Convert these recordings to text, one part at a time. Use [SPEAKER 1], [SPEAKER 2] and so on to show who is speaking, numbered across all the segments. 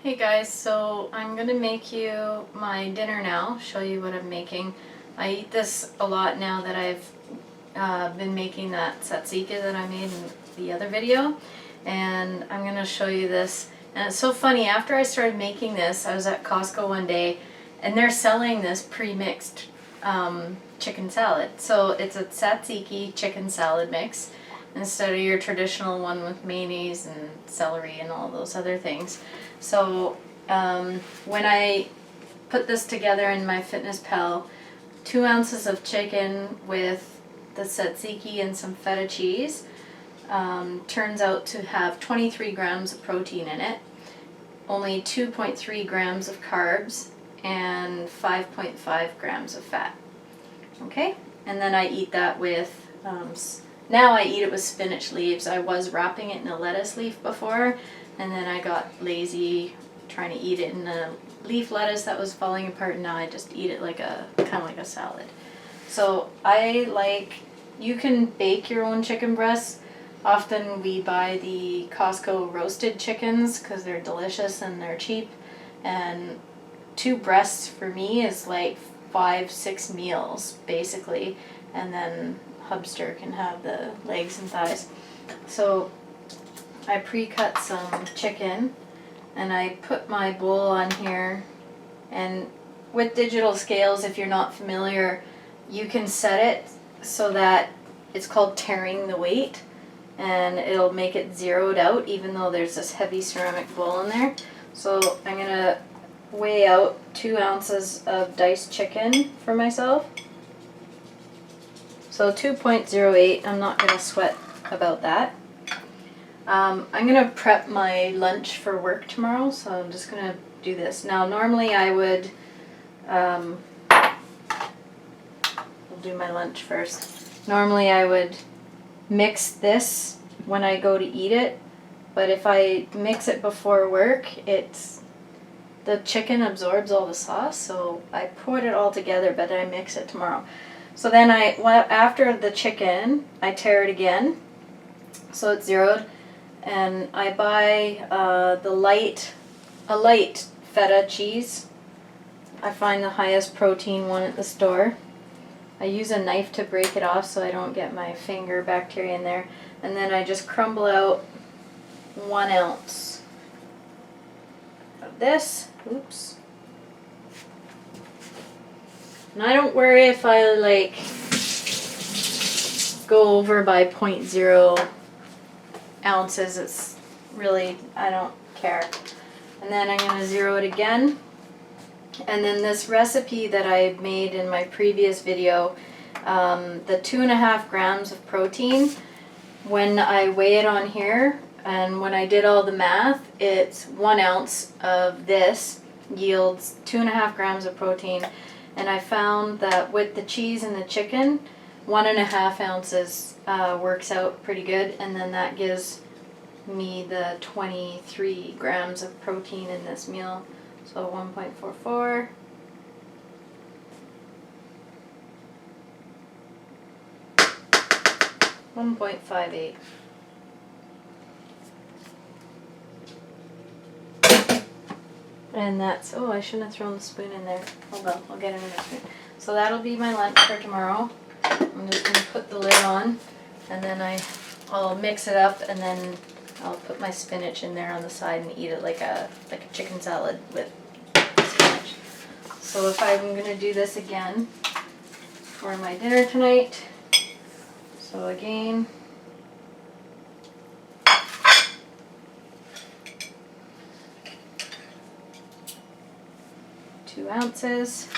[SPEAKER 1] Hey guys, so I'm gonna make you my dinner now, show you what I'm making. I eat this a lot now that I've been making that tzatziki that I made in the other video, and I'm gonna show you this. And it's so funny, after I started making this, I was at Costco one day and they're selling this pre-mixed chicken salad. So it's a tzatziki chicken salad mix instead of your traditional one with mayonnaise and celery and all those other things. So when I put this together in my Fitness Pal, 2 ounces of chicken with the tzatziki and some feta cheese turns out to have 23 grams of protein in it, only 2.3 grams of carbs, and 5.5 grams of fat. Okay, and then I eat that with now I eat it with spinach leaves. I was wrapping it in a lettuce leaf before, and then I got lazy trying to eat it in a leaf lettuce that was falling apart, and now I just eat it like a kind of like a salad. So you can bake your own chicken breasts. Often we buy the Costco roasted chickens because they're delicious and they're cheap, and 2 breasts for me is like 5-6 meals basically, and then Hubster can have the legs and thighs. So I pre-cut some chicken and I put my bowl on here, and with digital scales, if you're not familiar, you can set it so that it's called tearing the weight, and it'll make it zeroed out even though there's this heavy ceramic bowl in there. So I'm gonna weigh out 2 ounces of diced chicken for myself. So 2.08, I'm not going to sweat about that. I'm going to prep my lunch for work tomorrow, so I'm just going to do this. Now normally I would, we'll do my lunch first. Normally I would mix this when I go to eat it, but if I mix it before work, the chicken absorbs all the sauce, so I put it all together, but I mix it tomorrow. So then after the chicken, I tear it again, so it's zeroed, and I buy a light feta cheese. I find the highest protein one at the store. I use a knife to break it off so I don't get my finger bacteria in there, and then I just crumble out 1 ounce of this. Oops. And I don't worry if I go over by 0.0 ounces. It's really, I don't care. And then I'm going to zero it again. And then this recipe that I made in my previous video, the 2.5 grams of protein, when I weigh it on here, and when I did all the math, it's 1 ounce of this yields 2.5 grams of protein. And I found that with the cheese and the chicken, 1.5 ounces works out pretty good, and then that gives me the 23 grams of protein in this meal. So 1.44. $1.58. And that's, oh, I shouldn't have thrown the spoon in there. Oh well, I'll get another spoon. So that'll be my lunch for tomorrow. I'm just going to put the lid on, and then I'll mix it up, and then I'll put my spinach in there on the side and eat it like a chicken salad with spinach. So if I'm going to do this again for my dinner tonight, so again, 2 ounces.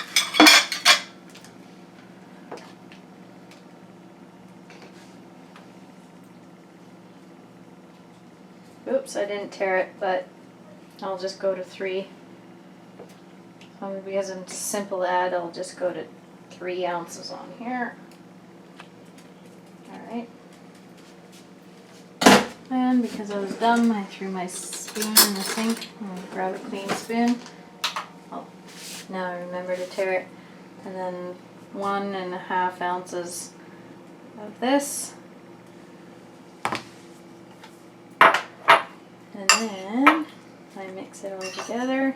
[SPEAKER 1] Oops, I didn't tear it, but I'll just go to 3. Because it's a simple add, I'll just go to 3 ounces on here. Alright. And because I was dumb, I threw my spoon in the sink. I'm going to grab a clean spoon. Oh, now I remember to tear it. And then 1.5 ounces of this. And then I mix Mix it all together.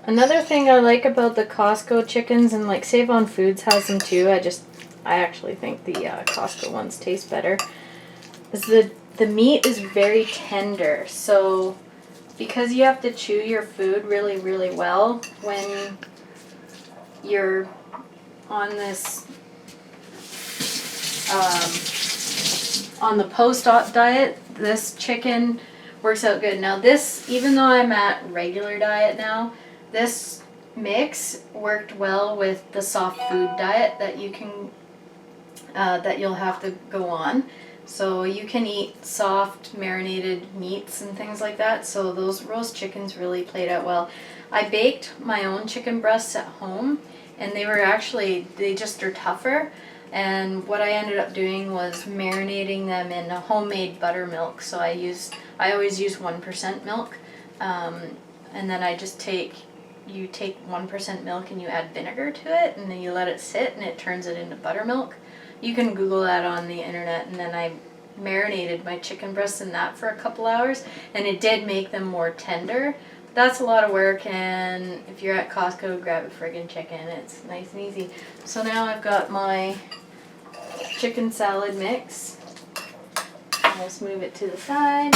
[SPEAKER 1] Another thing I like about the Costco chickens, and like Save On Foods has them too, I actually think the Costco ones taste better, is the meat is very tender. So because you have to chew your food really, really well when you're on this, on the post-op diet, this chicken works out good. Now this, even though I'm at regular diet now, this mix worked well with the soft food diet that you can, that you'll have to go on. So you can eat soft marinated meats and things like that. So those roast chickens really played out well. I baked my own chicken breasts at home, and they were actually, they just are tougher. And what I ended up doing was marinating them in a homemade buttermilk. So I always use 1% milk, and then I just you take 1% milk and you add vinegar to it, and then you let it sit and it turns it into buttermilk. You can Google that on the internet. And then I marinated my chicken breasts in that for a couple hours, and it did make them more tender. But that's a lot of work, and if you're at Costco, grab a friggin' chicken. It's nice and easy. So now I've got my chicken salad mix. I'll just move it to the side.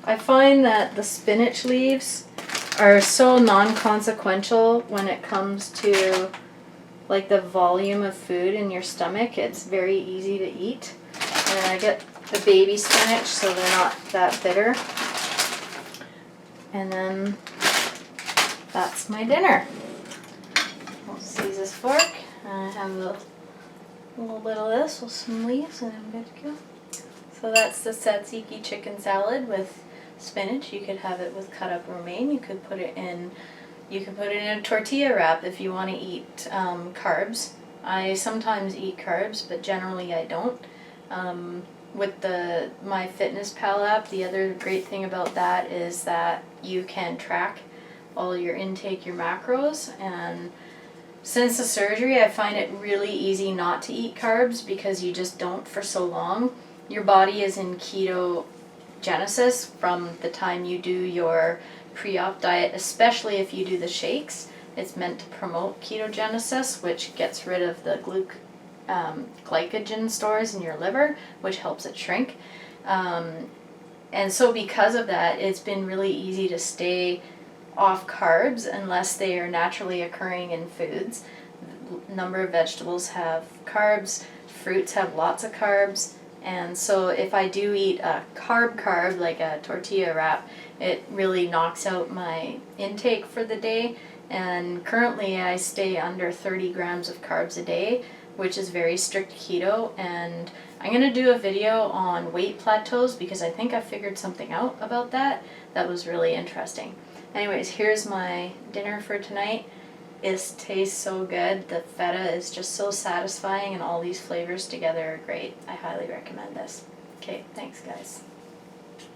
[SPEAKER 1] I find that the spinach leaves are so non-consequential when it comes to like the volume of food in your stomach. It's very easy to eat. And I get the baby spinach so they're not that bitter. And then that's my dinner. I'll just use this fork. I have a little bit of this with some leaves and I'm good to go. So that's the tzatziki chicken salad with spinach. You could have it with cut up romaine. You could put it in a tortilla wrap if you want to eat carbs. I sometimes eat carbs, but generally I don't. With the MyFitnessPal app, the other great thing about that is that you can track all your intake, your macros, and since the surgery I find it really easy not to eat carbs because you just don't for so long. Your body is in ketogenesis from the time you do your pre-op diet, especially if you do the shakes. It's meant to promote ketogenesis, which gets rid of the glycogen stores in your liver, which helps it shrink. And so because of that, it's been really easy to stay off carbs unless they are naturally occurring in foods. A number of vegetables have carbs, fruits have lots of carbs, and so if I do eat a carb like a tortilla wrap, it really knocks out my intake for the day. And currently I stay under 30 grams of carbs a day, which is very strict keto, and I'm going to do a video on weight plateaus because I think I figured something out about that was really interesting. Anyways, here's my dinner for tonight. It tastes so good. The feta is just so satisfying, and all these flavors together are great. I highly recommend this. Okay, thanks guys.